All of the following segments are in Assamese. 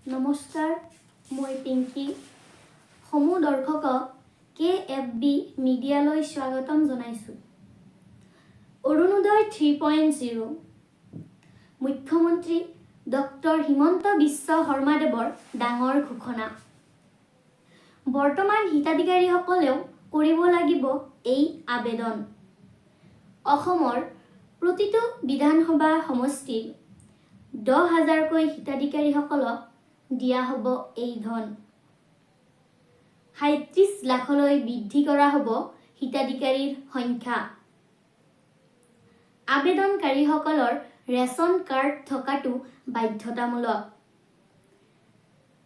নমস্কাৰ, মই পিংকি। সমূহ দৰ্শকক KFB মিডিয়ালৈ স্বাগতম জনাইছোঁ। অৰুণোদয় 3.0 মুখ্যমন্ত্ৰী ডক্টৰ হিমন্ত বিশ্ব শৰ্মাদেৱৰ ডাঙৰ ঘোষণা। বৰ্তমান হিতাধিকাৰীসকলেও কৰিব লাগিব এই আবেদন। অসমৰ প্ৰতিটো বিধানসভা সমষ্টিৰ 10,000কৈ হিতাধিকাৰীসকলক দিয়া হ'ব এই ধন। 37 লাখলৈ বৃদ্ধি কৰা হ'ব হিতাধিকাৰীৰ সংখ্যা। আবেদনকাৰীসকলৰ ৰেচন কাৰ্ড থকাটো বাধ্যতামূলক।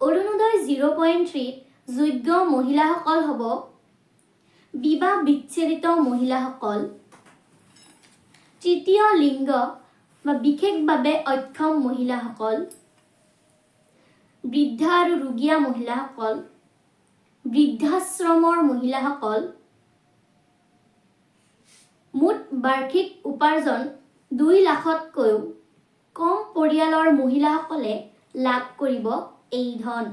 অৰুণোদয় 0.3 যোগ্য মহিলাসকল হ'ব বিবাহ বিচ্ছেদিত মহিলাসকল, তৃতীয় লিংগ বা বিশেষভাৱে অক্ষম মহিলাসকল, বৃদ্ধা আৰু ৰোগীয়া মহিলাসকল, বৃদ্ধাশ্ৰমৰ মহিলাসকল, মুঠ বাৰ্ষিক উপাৰ্জন 2 লাখতকৈও কম পৰিয়ালৰ মহিলাসকলে লাভ কৰিব এই ধন।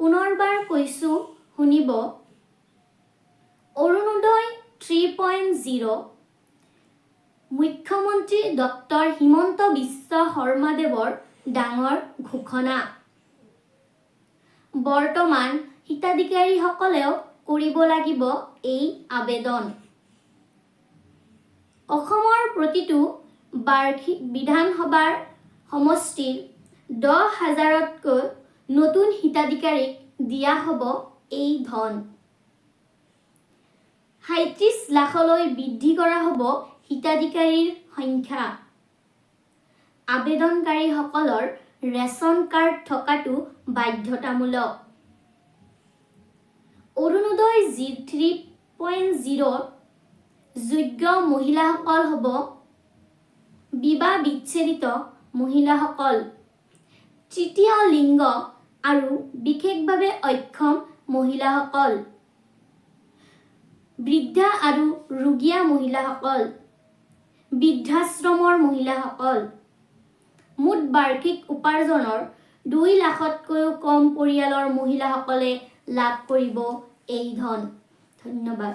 পুনৰবাৰ কৈছোঁ, শুনিব। অৰুণোদয় 3.0 মুখ্যমন্ত্ৰী ডক্টৰ হিমন্ত বিশ্ব শৰ্মাদেৱৰ ডাঙৰ ঘোষণা। বৰ্তমান হিতাধিকাৰীসকলেও কৰিব লাগিব এই আবেদন। অসমৰ প্ৰতিটো বাৰ্ষিক বিধানসভাৰ সমষ্টিৰ 10,000তকৈ নতুন হিতাধিকাৰীক দিয়া হ'ব এই ধন। 37 লাখলৈ বৃদ্ধি কৰা হ'ব হিতাধিকাৰীৰ সংখ্যা। আবেদনকাৰীসকলৰ ৰেচন কাৰ্ড থকাটো বাধ্যতামূলক। অৰুণোদয় 3.0 যোগ্য মহিলাসকল হ'ব বিবাহ বিচ্ছেদিত মহিলাসকল, তৃতীয় লিংগ আৰু বিশেষভাৱে অক্ষম মহিলাসকল, বৃদ্ধা আৰু ৰোগীয়া মহিলাসকল, বৃদ্ধাশ্ৰমৰ মহিলাসকল, মুঠ বাৰ্ষিক উপাৰ্জনৰ 2 লাখতকৈও কম পৰিয়ালৰ মহিলাসকলে লাভ কৰিব এই ধন। ধন্যবাদ।